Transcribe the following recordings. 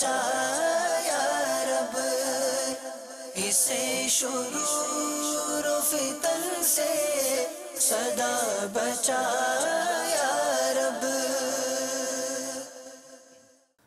بچا یا رب، اسے شرور و فتن سے سدا بچا یا رب۔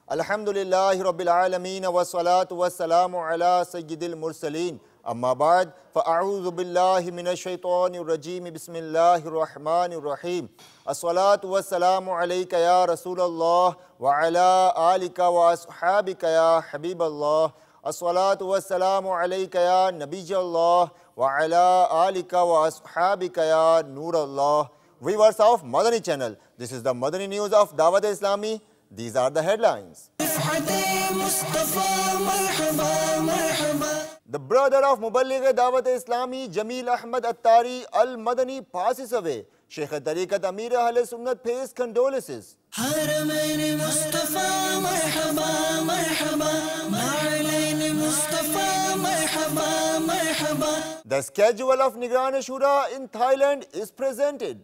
الحمدللہ رب العالمین والصلاة والسلام علی سید المرسلین، اما بعد فاعوذ باللہ من الشیطان الرجیم، بسم اللہ الرحمن الرحیم۔ الصلاة والسلام علیک یا رسول اللہ وعلی آلک واصحابک یا حبیب اللہ۔ الصلاة والسلام علیک یا نبی اللہ وعلی آلک واصحابک یا نور اللہ۔ Viewers of Madani channel, this is the Madani news of Dawat Islami. These are the headlines. The brother of Muballigh Dawat Islami, Jameel Ahmad Attari Al-Madani, passes away. Sheikh Tariqat Amir Ahl Sunnat pays condolences. The schedule of Nigran Shura in Thailand is presented.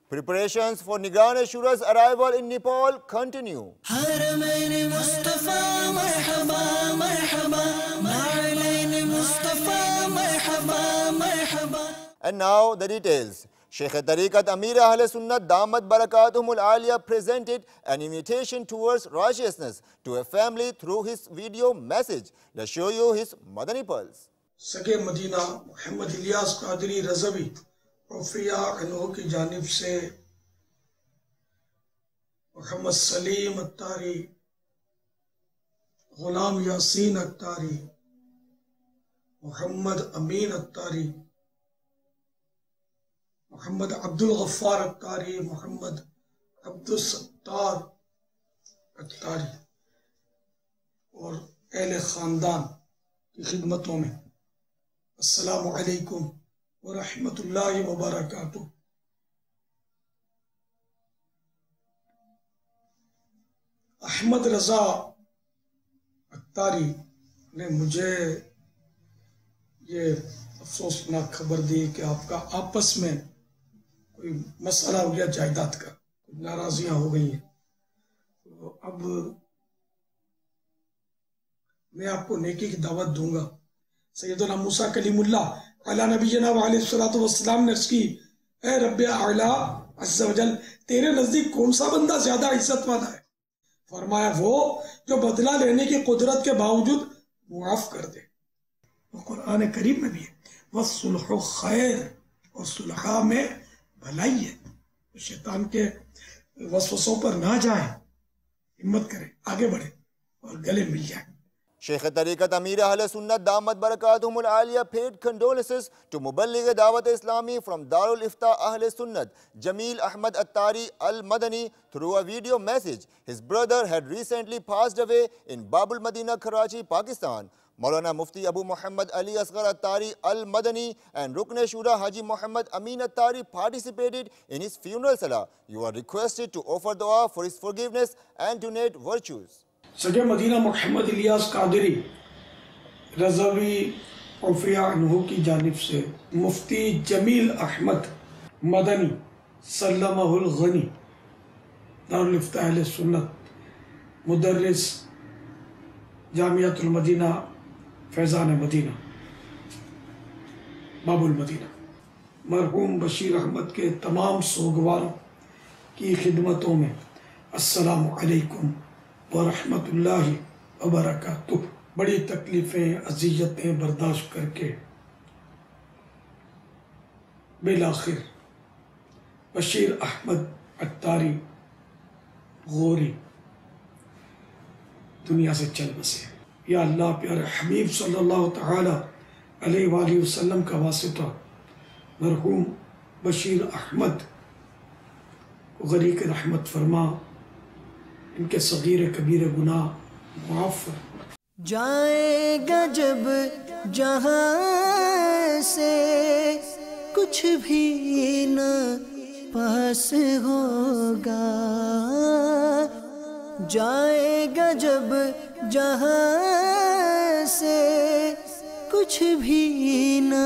Preparations for Nigran Shura's arrival in Nepal continue. And now the details. Sheikh Tariqat Amir Ahl Sunnat Damat Barakatuhumul Aliyah presented an invitation towards righteousness to a family through his video message. Let's show you his Madani Pulse. سگے مدینہ محمد الیاس قادری رضوی رفیع انہو کی جانب سے محمد سلیم اتاری، غلام یاسین اتاری، محمد امین اتاری، محمد عبد الغفار اتاری، محمد عبد الستار اتاری اور اہل خاندان کی خدمتوں میں السلام علیکم ورحمۃ اللہ وبرکاتہ۔ احمد رضا اتاری نے مجھے یہ افسوسناک خبر دی کہ آپ کا آپس میں کوئی مسئلہ ہو گیا جائیداد کا، ناراضیاں ہو گئی ہیں۔ تو اب میں آپ کو نیکی کی دعوت دوں گا۔ سیدنا موسیٰ کلیم اللہ علی نبینا علیہ الصلوۃ والسلام نے عرض کی، اے رب اعلیٰ عز و جل، تیرے نزدیک کون سا بندہ زیادہ عزت والا ہے؟ فرمایا وہ جو بدلہ لینے کی قدرت کے باوجود معاف کر دے۔ وہ قرآن کریم میں بھی ہے وَالصُّلْحُ خیر، اور صلحہ میں بھلائی ہے۔ شیطان کے وسوسوں پر نہ جائیں، ہمت کریں، آگے بڑھیں اور گلے مل جائیں۔ Sheikh Tariqat Amir Ahl Sunnat Damat Barakatuhumul Aliyah paid condolences to Muballigh Dawat Islami from Darul Ifta Ahl Sunnat, Jameel Ahmad Attari Al-Madani, through a video message. His brother had recently passed away in Babul Madina, Karachi, Pakistan. Maulana Mufti Abu Muhammad Ali Asghar Attari Al-Madani and Rukn Shura Haji Muhammad Amin Attari participated in his funeral salah. You are requested to offer dua for his forgiveness and donate virtues. سگے مدینہ محمد الیاس قادری رضوی رفیع انہو کی جانب سے مفتی جمیل احمد مدنی سلمہ الغنی دارالفتہ اہل سنت، مدرس جامعۃ المدینہ فیضان مدینہ باب المدینہ، مرحوم بشیر احمد کے تمام سوگواروں کی خدمتوں میں السلام علیکم ورحمۃ اللہ وبرکاتہ۔ بڑی تکلیفیں اذیتیں برداشت کر کے بالآخر بشیر احمد اتاری غوری دنیا سے چل بسے۔ یا اللہ پیارے حبیب صلی اللہ تعالی علیہ وآلہ وسلم کا واسطہ مرحوم بشیر احمد کو غریق رحمت فرما، ان کے صغیر کبیر گناہ معاف فرما۔ جائے گا جب جہاں سے کچھ بھی نہ پاس ہوگا، جائے گا جب جہاں سے کچھ بھی نہ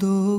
2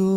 2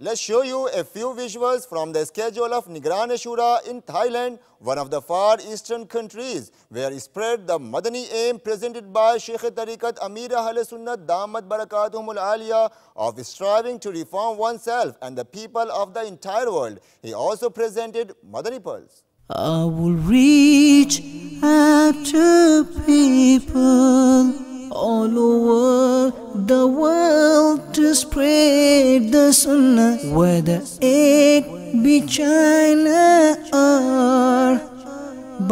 Let's show you a few visuals from the schedule of Nigran Ashura in Thailand, one of the far eastern countries, where is spread the Madani aim presented by Sheikh Tariqat Amir Ahl Sunnat Damat Barakatuhumul Aliyah of striving to reform oneself and the people of the entire world. He also presented Madani pearls. I will reach out to people all over the world to spread the sunnah, whether it be China or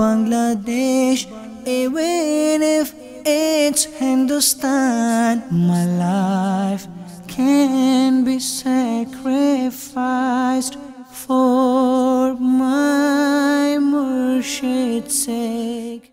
Bangladesh, even if it's Hindustan. My life can be sacrificed for my Murshid's sake.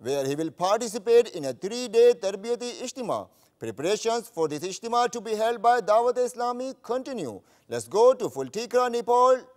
where he will participate in a 3-day Tarbiyati Ijtima. Preparations for this Ijtima to be held by Dawat Islami continue. Let's go to Fultikra, Nepal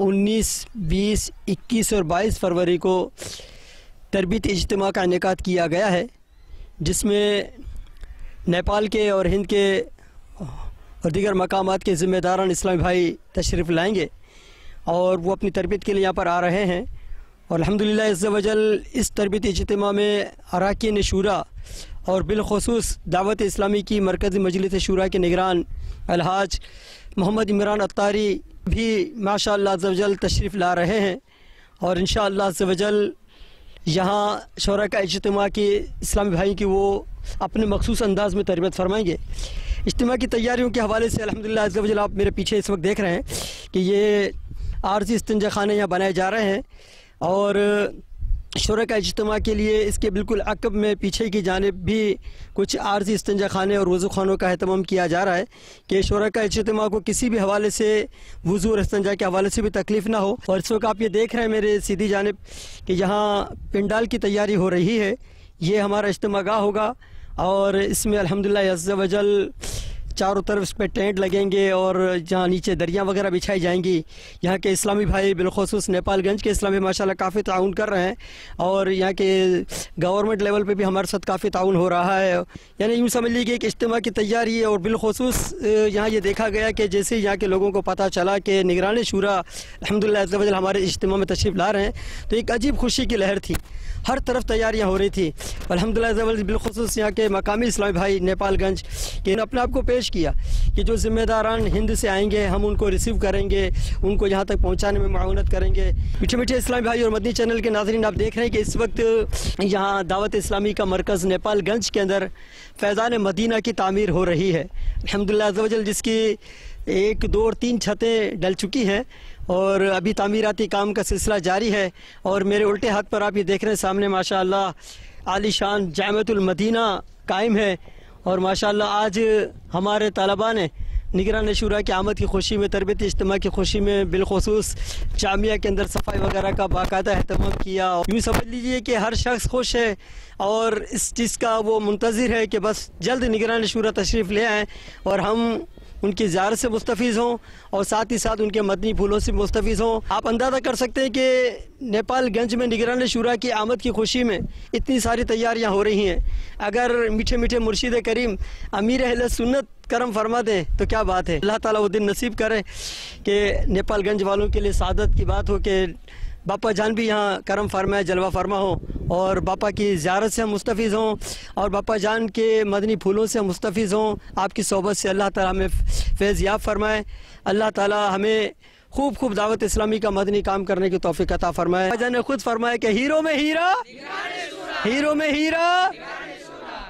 19, 20, 21 اور 22 فروری کو تربیتی اجتماع کا انعقاد کیا گیا ہے، جس میں نیپال کے اور ہند کے اور دیگر مقامات کے ذمہ داران اسلامی بھائی تشریف لائیں گے اور وہ اپنی تربیت کے لیے یہاں پر آ رہے ہیں۔ اور الحمدللہ عز و جل اس تربیتی اجتماع میں اراکین شورا اور بالخصوص دعوت اسلامی کی مرکزی مجلس شورا کے نگران الحاج محمد عمران اتاری بھی ماشاءاللہ عز و جل تشریف لا رہے ہیں، اور انشاءاللہ عز و جل یہاں شورا کا اجتماع کی اسلامی بھائی کی وہ اپنے مخصوص انداز میں تربیت فرمائیں گے۔ اجتماع کی تیاریوں کے حوالے سے الحمدللہ عز و جل آپ میرے پیچھے اس وقت دیکھ رہے ہیں کہ یہ عارضی استنجا خانے یہاں بنائے جا رہے ہیں، اور شورا کا اجتماع کے لیے اس کے بالکل عقب میں پیچھے کی جانب بھی کچھ عارضی استنجا خانے اور وضو خانوں کا اہتمام کیا جا رہا ہے کہ شورا کا اجتماع کو کسی بھی حوالے سے وضو اور استنجا کے حوالے سے بھی تکلیف نہ ہو۔ اور اس وقت آپ یہ دیکھ رہے ہیں میرے سیدھی جانب کہ یہاں پنڈال کی تیاری ہو رہی ہے، یہ ہمارا اجتماع گاہ ہوگا، اور اس میں الحمدللہ عز و جل چاروں طرف اس پہ ٹینٹ لگیں گے اور جہاں نیچے دریاں وغیرہ بچھائی جائیں گی۔ یہاں کے اسلامی بھائی بالخصوص نیپال گنج کے اسلامی ماشاءاللہ کافی تعاون کر رہے ہیں، اور یہاں کے گورنمنٹ لیول پہ بھی ہمارے ساتھ کافی تعاون ہو رہا ہے۔ یعنی یوں سمجھ لیجیے کہ اجتماع کی تیاری ہے، اور بالخصوص یہاں یہ دیکھا گیا کہ جیسے یہاں کے لوگوں کو پتہ چلا کہ نگران شورا الحمدللہ عز و جل ہمارے اجتماع میں تشریف لا رہے ہیں، تو ایک عجیب خوشی کی لہر تھی، ہر طرف تیاریاں ہو رہی تھی۔ الحمدللہ عز و جل بالخصوص یہاں کے مقامی اسلامی بھائی نیپال گنج کہ اپنے آپ کو پیش کیا کہ جو ذمہ داران ہند سے آئیں گے ہم ان کو ریسیو کریں گے، ان کو یہاں تک پہنچانے میں معاونت کریں گے۔ میٹھے میٹھے اسلامی بھائی اور مدنی چینل کے ناظرین، آپ دیکھ رہے ہیں کہ اس وقت یہاں دعوت اسلامی کا مرکز نیپال گنج کے اندر فیضان مدینہ کی تعمیر ہو رہی ہے الحمدللہ عز و جل، جس کی 1، 2 اور 3 چھتیں ڈل چکی ہیں، اور ابھی تعمیراتی کام کا سلسلہ جاری ہے۔ اور میرے الٹے ہاتھ پر آپ یہ دیکھ رہے ہیں سامنے ماشاءاللہ عالی شان جامعۃ المدینہ قائم ہے، اور ماشاءاللہ آج ہمارے طلباء نے نگران شورا کی آمد کی خوشی میں، تربیتی اجتماع کی خوشی میں بالخصوص جامعہ کے اندر صفائی وغیرہ کا باقاعدہ اہتمام کیا۔ یوں سمجھ لیجئے کہ ہر شخص خوش ہے اور اس چیز کا وہ منتظر ہے کہ بس جلد نگران شورا تشریف لے آئیں اور ہم ان کی زیارت سے مستفیض ہوں، اور ساتھ ہی ساتھ ان کے مدنی پھولوں سے مستفیض ہوں۔ آپ اندازہ کر سکتے ہیں کہ نیپال گنج میں نگران شورا کی آمد کی خوشی میں اتنی ساری تیاریاں ہو رہی ہیں، اگر میٹھے میٹھے مرشد کریم امیر اہل سنت کرم فرما دیں تو کیا بات ہے۔ اللہ تعالیٰ وہ دن نصیب کرے کہ نیپال گنج والوں کے لیے سعادت کی بات ہو کہ باپا جان بھی یہاں کرم فرمائے، جلوہ فرما ہوں، اور باپا کی زیارت سے ہم مستفیض ہوں، اور باپا جان کے مدنی پھولوں سے ہم مستفیض ہوں۔ آپ کی صحبت سے اللہ تعالیٰ ہمیں فیض یاب فرمائے، اللہ تعالیٰ ہمیں خوب خوب دعوت اسلامی کا مدنی کام کرنے کی توفیق عطا فرمائے۔ باپا جان نے خود فرمایا کہ ہیرو میں ہیرا، ہیرو میں ہیرا،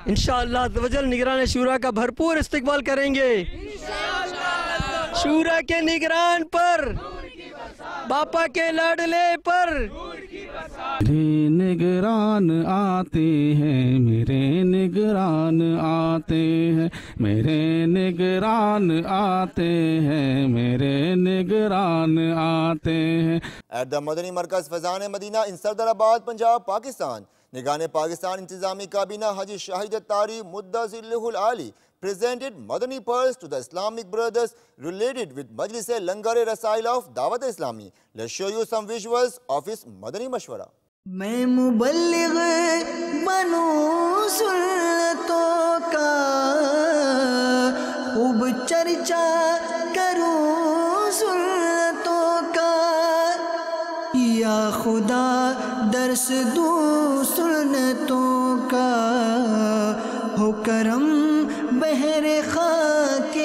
انشاءاللہ عز و جل نگران شورا کا بھرپور استقبال کریں گے۔ شورا کے نگران پر، باپا کے لاڈلے پر میرے نگران آتے ہیں، میرے نگران آتے ہیں، میرے نگران آتے ہیں، میرے نگران آتے ہیں۔ ایٹ دا مدنی مرکز فیضان مدینہ ان صدر آباد پنجاب پاکستان، نگران پاکستان انتظامی کابینہ حاجی شاہد اتاری مدّ ذلہ العالی presented Madani pearls to the Islamic brothers related with Majlis Langar Rasail of Dawat Islami. Let's show you some visuals of his Madani Mashwara. میں مبلغ بنوں سنتوں کا خوب چرچا کروں سنتوں کا، یا خدا درس دوں سنتوں کا، ہو کرم بہر خاک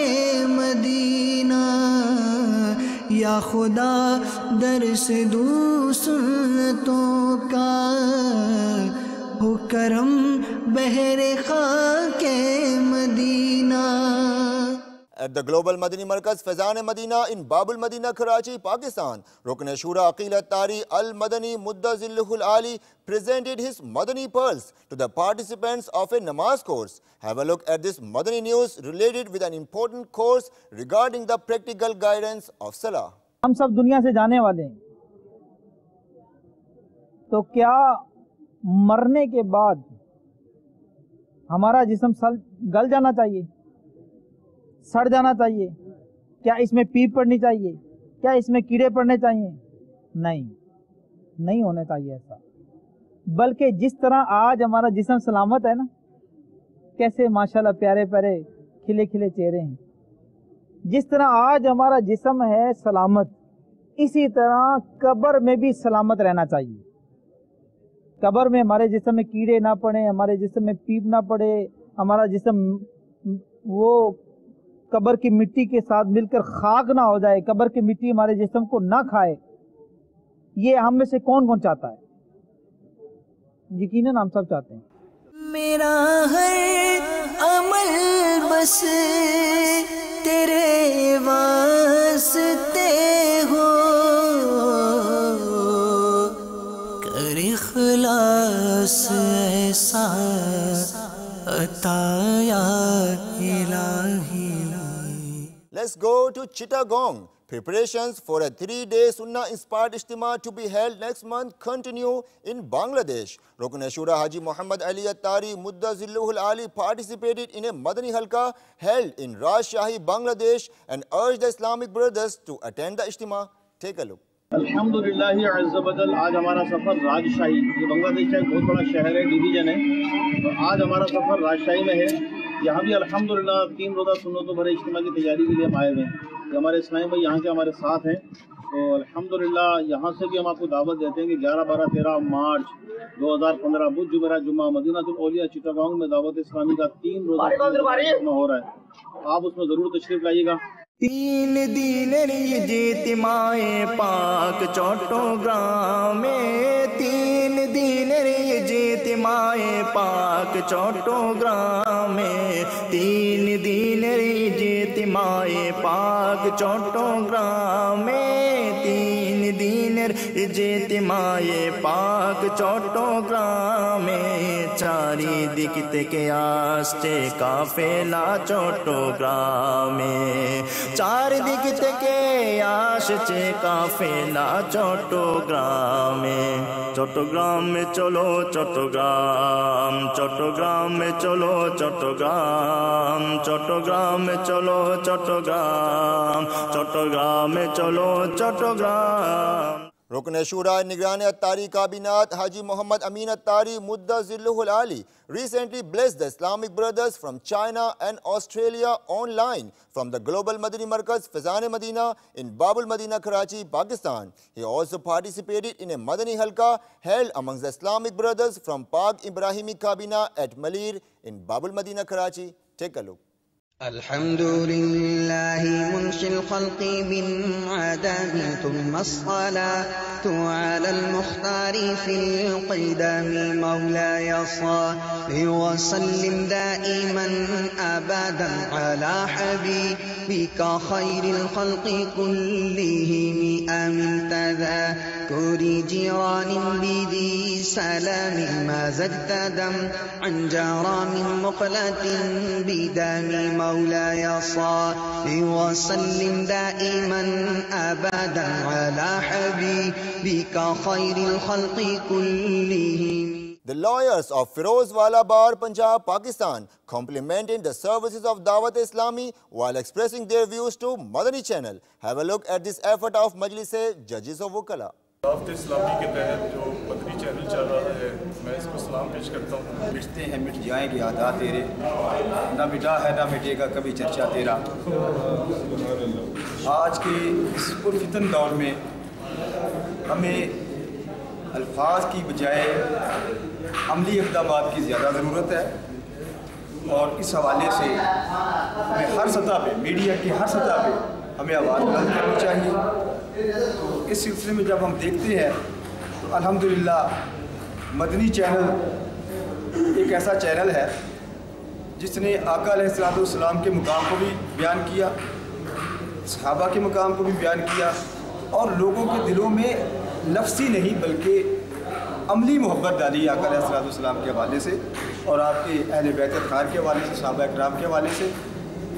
مدینہ، یا خدا درس دوں سنتوں کا، ہو کرم بہر خاک مدینہ۔ At the Global Madani Markaz Faizan Madina in Bab al Madina, Karachi, Pakistan, Rukn Shura Aqil Attari Al Madani Mudda Zillahul Ali presented his Madani pearls to the participants of a namaz course. Have a look at this Madani news related with an important course regarding the practical guidance of Salah. ہم سب دنیا سے جانے والے ہیں، تو کیا مرنے کے بعد ہمارا جسم گل جانا چاہیے، سڑ جانا چاہیے؟ کیا اس میں پیپ پڑنی چاہیے؟ کیا اس میں کیڑے پڑنے چاہیے؟ نہیں ہونے چاہیے ایسا. بلکہ جس طرح آج ہمارا جسم سلامت ہے نا، کیسے ماشاءاللہ پیارے پیارے کھلے کھلے چہرے ہیں، جس طرح آج ہمارا جسم ہے سلامت، اسی طرح قبر میں بھی سلامت رہنا چاہیے. قبر میں ہمارے جسم میں کیڑے نہ پڑے، ہمارے جسم میں پیپ نہ پڑے، ہمارا جسم وہ قبر کی مٹی کے ساتھ مل کر خاک نہ ہو جائے، قبر کی مٹی ہمارے جسم کو نہ کھائے. یہ ہم میں سے کون کون چاہتا ہے؟ یقیناً ہم سب چاہتے ہیں. میرا ہر عمل بس تیرے واسطے ہو، کر اخلاص ایسا عطا یا الہی. Let's go to Chittagong. Preparations for a 3-day Sunnah-inspired Ijtima to be held next month continue in Bangladesh. Rukn Shura Haji Muhammad Ali Attari Muddazilluhul Ali participated in a Madani Halqa held in Rajshahi, Bangladesh and urged the Islamic brothers to attend the Ijtima. Take a look. الحمدللہ عز و جل. آج ہمارا سفر راجشاہی، یہ بنگلہ دیش کا ایک بہت بڑا شہر ہے، ڈویژن ہے، تو آج ہمارا سفر راجشاہی میں ہے. یہاں بھی الحمدللہ 3 روزہ سنتوں بھرے اجتماع کی تیاری کے لیے ہم آئے ہوئے ہیں. یہ ہمارے اسلام بھائی یہاں کے ہمارے ساتھ ہیں، تو الحمدللہ یہاں سے بھی ہم آپ کو دعوت دیتے ہیں کہ 11، 12، 13 مارچ 2015 بدھ جمعرات جمعہ مدینہ الاولیاء چٹاگانگ میں دعوت اسلامی کا 3 روزہ اجتماع ہو رہا ہے. آپ اس میں ضرور تشریف لائیے گا. 3 دن اجتماع پاک چوٹوگرام میں، 3 دن اجتماع پاک چوٹوگرام میں، 3 دن اجتماع پاک چوٹوگرام میں، 3 دن اجتماع پاک چوٹوگرام میں. چاری دکھتے کے آستے قافلہ چوٹوگرام میں، 4 دکھتے کے آستے قافلہ چوٹوگرام میں. چوٹوگرام میں چلو چوٹوگرام، چوٹوگرام میں چلو چوٹوگرام، چوٹوگرام میں چلو چوٹوگرام، چوٹوگرام میں چلو چوٹوگرام. Rukn Shura Nigran Attari Kabinat Haji Muhammad Amin Attari Muddazilluhul Ali recently blessed the Islamic brothers from China and Australia online from the Global Madani Markaz Fazan-e-Madina in Bab al-Madina, Karachi, Pakistan. He also participated in a Madani Halqa held amongst the Islamic brothers from Pak Ibrahimi Kabina at Malir in Bab al-Madina, Karachi. Take a look. الحمد لله منشئ الخلق من عدم، ثم الصلاة على المختار في القدم. مولاي صل وسلم دائما أبدا على حبيبك خير الخلق كلهم. أمن تذكر جيران بذي سلام، ما زدت دم عن جرى من مقلة بدم. مولاي صل وسلم دائما أبدا على حبيبك خير الخلق كلهم. The lawyers of Firozwala Bar, Punjab, Pakistan complimented the services of Dawat Islami while expressing their views to Madani Channel. Have a look at this effort of Majlis Judges of Wukala. دعوت اسلامی کے تحت جو مدنی channel چل رہا ہے، میں اس کو سلام پیش کرتا ہوں. مٹتے ہیں مٹ جائیں گے عادات تیرے، نہ مٹا ہے نہ مٹے گا کبھی چرچا تیرا. آج کے اس پرفتن دور میں ہمیں الفاظ کی بجائے عملی اقدامات کی زیادہ ضرورت ہے، اور اس حوالے سے ہمیں ہر سطح پہ، میڈیا کی ہر سطح پہ ہمیں آواز بلند کرنی چاہیے. تو اس سلسلے میں جب ہم دیکھتے ہیں تو الحمدللہ مدنی چینل ایک ایسا چینل ہے جس نے آقا علیہ السلام کے مقام کو بھی بیان کیا، صحابہ کے مقام کو بھی بیان کیا، اور لوگوں کے دلوں میں لفظی نہیں بلکہ عملی محبت ڈالی آقا علیہ السلام کے حوالے سے اور آپ کے اہل بیت اطہار کے حوالے سے، صحابہ اکرام کے حوالے سے.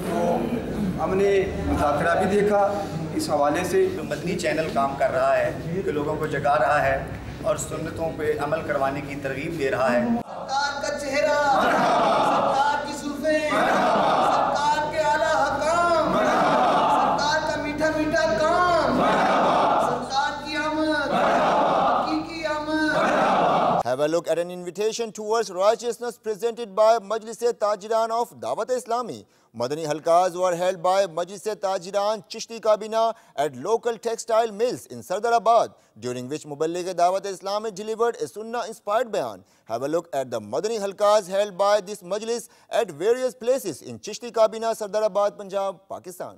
تو ہم نے مذاکرہ بھی دیکھا اس حوالے سے. مدنی چینل کام کر رہا ہے کہ لوگوں کو جگا رہا ہے اور سنتوں پہ عمل کروانے کی ترغیب دے رہا ہے. سرکار کا چہرہ، سرکار کی زلفیں، سرکار کے اعلیٰ حکام، سرکار کا میٹھا میٹھا کام، a look at an invitation towards righteousness presented by Majlis-e Tajiran of Dawat Islami. Madani halqas were held by Majlis-e Tajiran Chishti Kabina at local textile mills in Sardarabad, during which Muballigh-e Dawat Islami delivered a Sunnah-inspired bayan. Have a look at the Madani halqas held by this Majlis at various places in Chishti Kabina, Sardarabad, Punjab, Pakistan.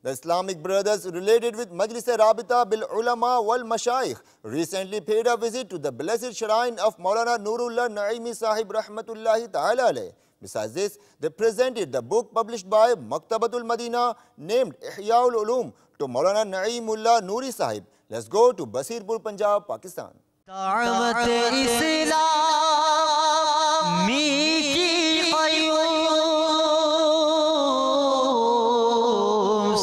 The Islamic brothers related with Majlis-e Rabita bil Ulama wal Mashayikh recently paid a visit to the blessed shrine of Maulana Nurullah Naimi Sahib Rahmatullahi Ta'ala alayh. Besides this, they presented the book published by Maktabatul Madina named Ihya'ul Ulum to Maulana Naimullah Nuri Sahib. Let's go to Basirpur, Punjab, Pakistan.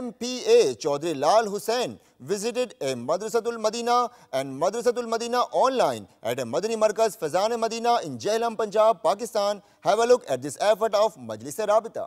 MPA Chaudhry Lal Hussain visited a Madrasatul Madina and Madrasatul Madina online at a Madani Markaz Fazan Madina in Jhelum, Punjab, Pakistan. Have a look at this effort of Majlis-e Rabita.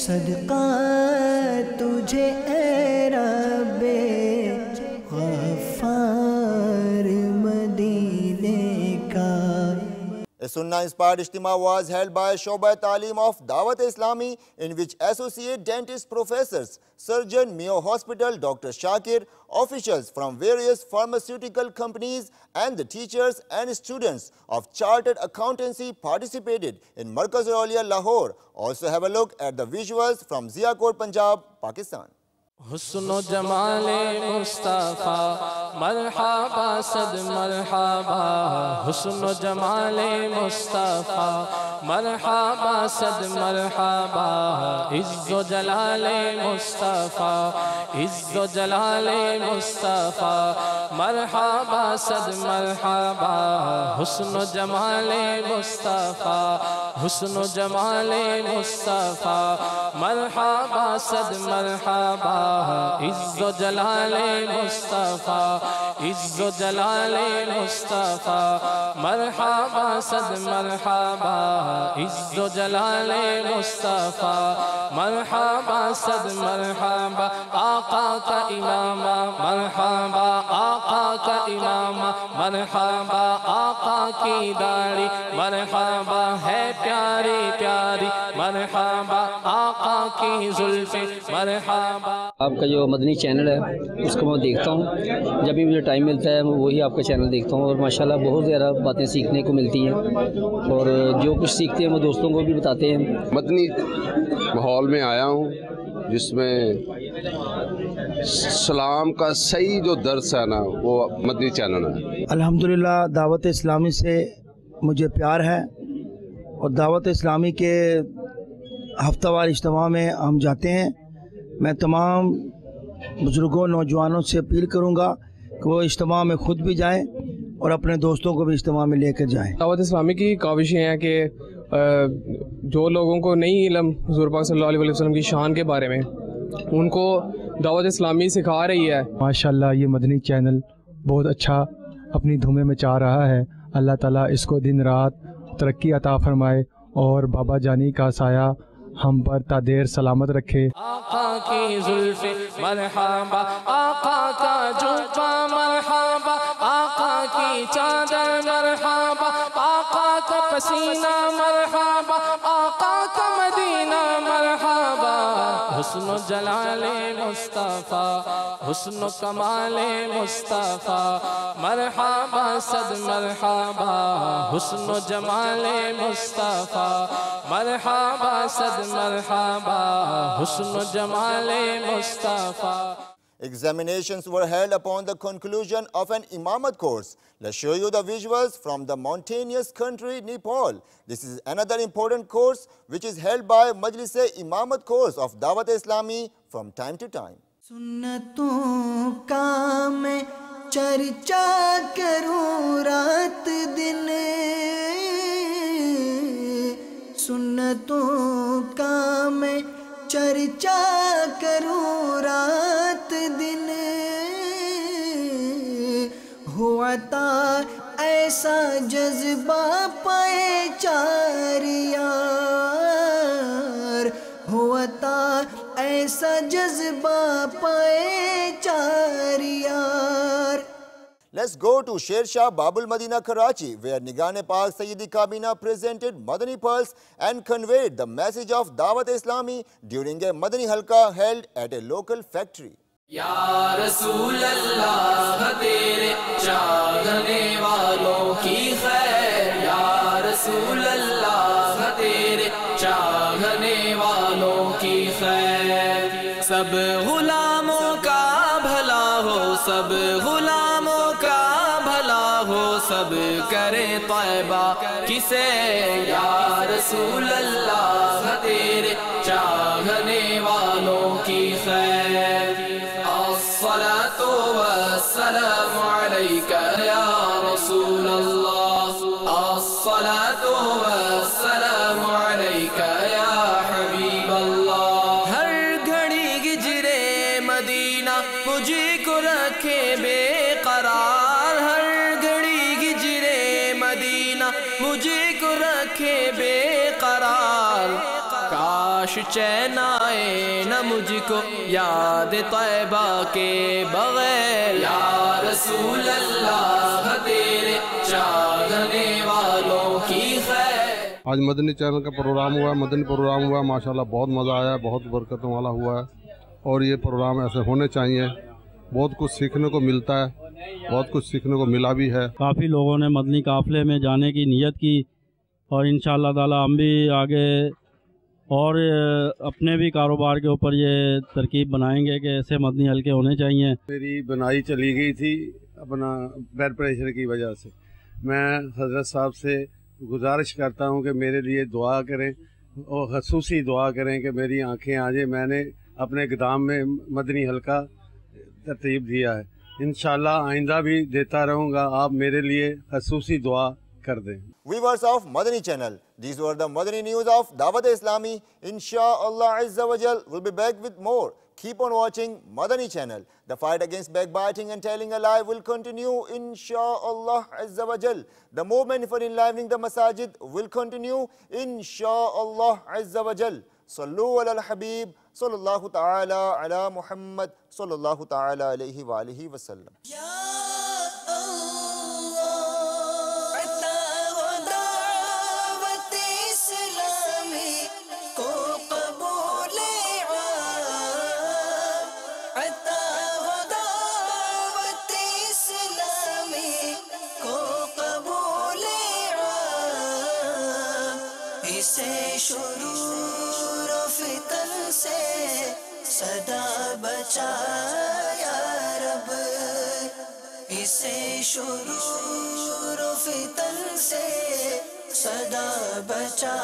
صدقہ تجھے اے رب غفار مدینے کا. A Sunnah-inspired Ijtima was held by Shoba Taaleem of Dawat Islami, in which associate dentist professors, surgeon, Mayo Hospital, Dr. Shakir, officials from various pharmaceutical companies and the teachers and students of Chartered Accountancy participated in Markaz Aulia Lahore. Also have a look at the visuals from Ziakot, Punjab, Pakistan. حسن و جمال مصطفیٰ مرحبا صد مرحبا. حسن و جمال مصطفیٰ مرحبا صد مرحبا. عز و جلال مصطفیٰ عز و جلال مصطفیٰ مرحبا صد مرحبا. حسن و جمال مصطفیٰ حسن و جمال مصطفیٰ مرحبا صد مرحبا. عز و جلال مصطفیٰ عز و جلال مصطفیٰ مرحبا صد مرحبا. عز و جلال مصطفیٰ مرحبا صد مرحبا. آقا کا امامہ مرحبا آقا کا امامہ مرحبا. آقا کی داڑھی مرحبا ہے پیاری پیاری مرحبا. آقا کی زلفیں مرحبا. آپ کا جو مدنی چینل ہے اس کو میں دیکھتا ہوں، جب بھی مجھے ٹائم ملتا ہے وہی آپ کا چینل دیکھتا ہوں، اور ماشاءاللہ بہت زیادہ باتیں سیکھنے کو ملتی ہیں، اور جو کچھ سیکھتے ہیں وہ دوستوں کو بھی بتاتے ہیں. مدنی ماحول میں آیا ہوں جس میں اسلام کا صحیح جو درس ہے نا وہ مدنی چینل ہے. الحمدللہ دعوت اسلامی سے مجھے پیار ہے، اور دعوت اسلامی کے ہفتہ وار اجتماع میں ہم جاتے ہیں. میں تمام بزرگوں نوجوانوں سے اپیل کروں گا کہ وہ اجتماع میں خود بھی جائیں اور اپنے دوستوں کو بھی اجتماع میں لے کر جائیں. دعوت اسلامی کی کاوشیں ہیں کہ جو لوگوں کو نہیں علم حضور پاک صلی اللہ علیہ وسلم کی شان کے بارے میں ان کو دعوت اسلامی سکھا رہی ہے. ماشاءاللہ یہ مدنی چینل بہت اچھا اپنی دھومیں مچا رہا ہے. اللہ تعالیٰ اس کو دن رات ترقی عطا فرمائے اور بابا جانی کا سایہ ہم پر تا دیر سلامت رکھے. آقا کی زلفیں مرحبا آقا کا جوبہ مرحبا. آقا کی چادر مرحبا آقا کا پسینہ مرحبا. آقا کا مدینہ مرحبا. حسن و جلال مصطفیٰ حسن و کمال مصطفیٰ مرحبا صد مرحبا. حسن و جمال مصطفیٰ مرحبا صد مرحبا. حسن و جمال مصطفیٰ. Examinations were held upon the conclusion of an Imamat course. Let's show you the visuals from the mountainous country Nepal. This is another important course which is held by Majlis-e Imamat course of Dawat Islami from time to time. سنتوں کا میں چرچا کروں رات دن، سنتوں کا میں چرچا کروں رات دن. ہوا تھا ایسا جذبہ پائے چار یار، ہوا تھا ایسا جذبہ پائے چار یار. Let's go to Sher Shah Babul Madina Karachi, where Nigan-e-Pak Sayyidi Kabina presented Madani Pulse and conveyed the message of Dawat Islami during a Madani Halqa held at a local factory. یا رسول اللہ تیرے چاہنے والوں کی خیر. یا رسول اللہ تیرے چاہنے والوں کی خیر. سب غلاموں کا بھلا ہو سب غلاموں کا بھلا ہو سب کرے طیبہ کسے. یا رسول اللہ تیرے چاہنے والوں کی خیر. الصلاة والسلام عليك يا رسول الله. الصلاة والسلام عليك يا حبيب الله. ہر گھڑی گجرے مدینہ مجھے کو رکھے بے قرار. ہر گھڑی گجرے مدینہ مجھے کو رکھے بے قرار. کاش چین آئے نہ مجھ کو یاد طیبہ کے بغیر، یا رسول اللہ تیرے چاہنے والوں کی خیر۔ آج مدنی چینل کا پروگرام ہوا ہے، مدنی پروگرام ہوا ہے، ماشاءاللہ بہت مزہ آیا، بہت برکتوں والا ہوا ہے، اور یہ پروگرام ایسے ہونے چاہیے، بہت کچھ سیکھنے کو ملتا ہے، بہت کچھ سیکھنے کو ملا بھی ہے۔ کافی لوگوں نے مدنی قافلے میں جانے کی نیت کی، اور انشاءاللہ تعالی ہم بھی آگے اور اپنے بھی کاروبار کے اوپر یہ ترکیب بنائیں گے کہ ایسے مدنی حلقے ہونے چاہیے۔ میری بنائی چلی گئی تھی اپنا بلڈ پریشر کی وجہ سے، میں حضرت صاحب سے گزارش کرتا ہوں کہ میرے لیے دعا کریں، اور خصوصی دعا کریں کہ میری آنکھیں آ جائیں۔ میں نے اپنے اقدام میں مدنی حلقہ ترتیب دیا ہے، انشاءاللہ آئندہ بھی دیتا رہوں گا، آپ میرے لیے خصوصی دعا کر دیں۔ Viewers of Madani channel, these were the Madani news of Dawat Islami. Inshallah Azza wa Jal will be back with more. Keep on watching Madani channel. The fight against backbiting and telling a lie will continue, inshallah Azza wa Jal. The movement for enlivening the masajid will continue, inshallah Azza wa Jal. Sallu ala al-Habib, sallallahu ta'ala ala Muhammad, sallallahu ta'ala alayhi wa alihi wa sallam. شرور و فتن سے صدا بچا یا رب، اسے شرور و فتن سے صدا بچا